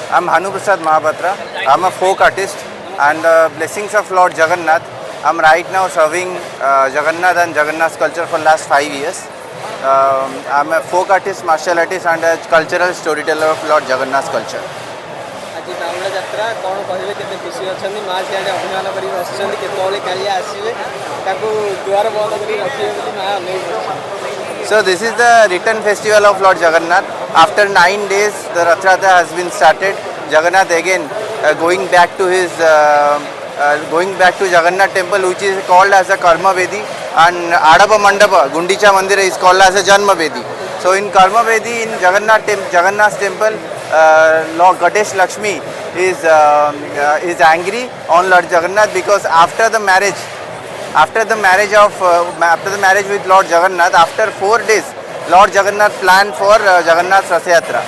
I'm Hanu Prasad Mahapatra. I'm a folk artist, and the blessings of Lord Jagannath. I'm right now serving Jagannath and Jagannath culture for last 5 years. I'm a folk artist, martial artist, and a cultural storyteller of Lord Jagannath culture. आज बाहुड़ा यात्रा कौन कहे के खुशी अच्छा माँ सीआड़े अभिमान कर केतले कालिया आसवे द्वार बंद कर रखिए माँ So this is the return festival of Lord Jagannath. After 9 days, the Rath Yatra has been started. Jagannath again going back to Jagannath temple, which is called as a Karma Vedi, and Adapa Mandapa, Gundicha Mandir is called as a Janma Vedi. So in Karma Vedi, in Jagannath temple, Lord Goddess Lakshmi is angry on Lord Jagannath because after the marriage with Lord Jagannath, after 4 days, Lord Jagannath planned for Jagannath Rath Yatra.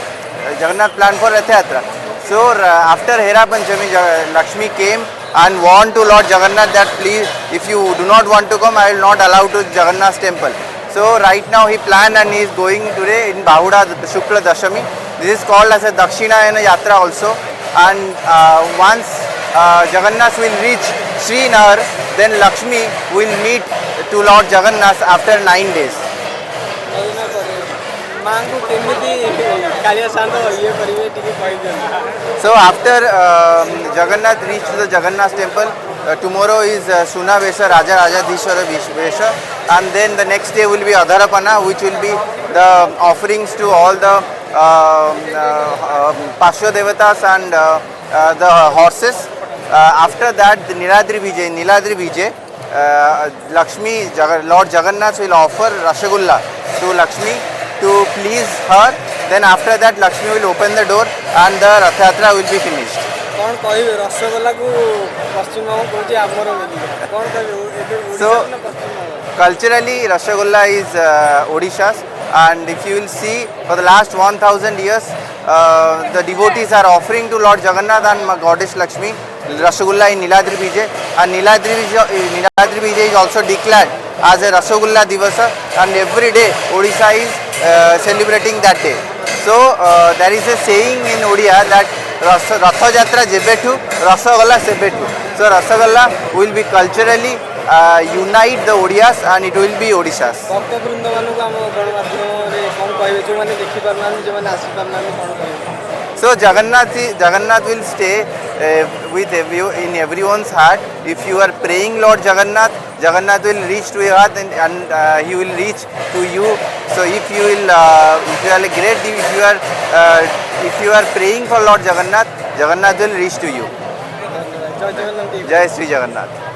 So after Hera Panchami, Lakshmi came and warned to Lord Jagannath that please, if you do not want to come, I will not allow to Jagannath temple. So right now he planned and he is going today in Bahuda Shukla Dashami. This is called as a Dakshinayana Yatra also. And once Jagannath will reach Srinagar, then Lakshmi will meet to Lord Jagannath after 9 days. So after Jagannath reached the Jagannath temple, tomorrow is Suna Vesha, Raja Rajadhishwara Vesha, and then the next day will be Adharapana, which will be the offerings to all the Pashya Devatas and the horses. After that, the Niladri Vijay, Lord Jagannath will offer Rashagulla to Lakshmi to please her. Then after that, Lakshmi will open the door and the Rath Yatra will be finished. So culturally, Rashagulla is Odisha's, and if you will see, for the last 1000 years, the devotees are offering to Lord Jagannath and Goddess Lakshmi Rashagulla in Niladri Vijay, and Niladri Vijay is also declared as a Rashagulla Divasa, and every day Odisha is celebrating that day. So there is a saying in Odia that Ratha Yatra Jebetu, Rasagalla Sebetu. So Rasagalla will be culturally unite the Odias, and it will be Odisha's. So Jagannath will stay in everyone's heart. If you are praying Lord Jagannath, Jagannath will reach to your heart, and he will reach to you. So if you are great, if you are praying for Lord Jagannath, Jagannath will reach to you. Jai Sri Jagannath.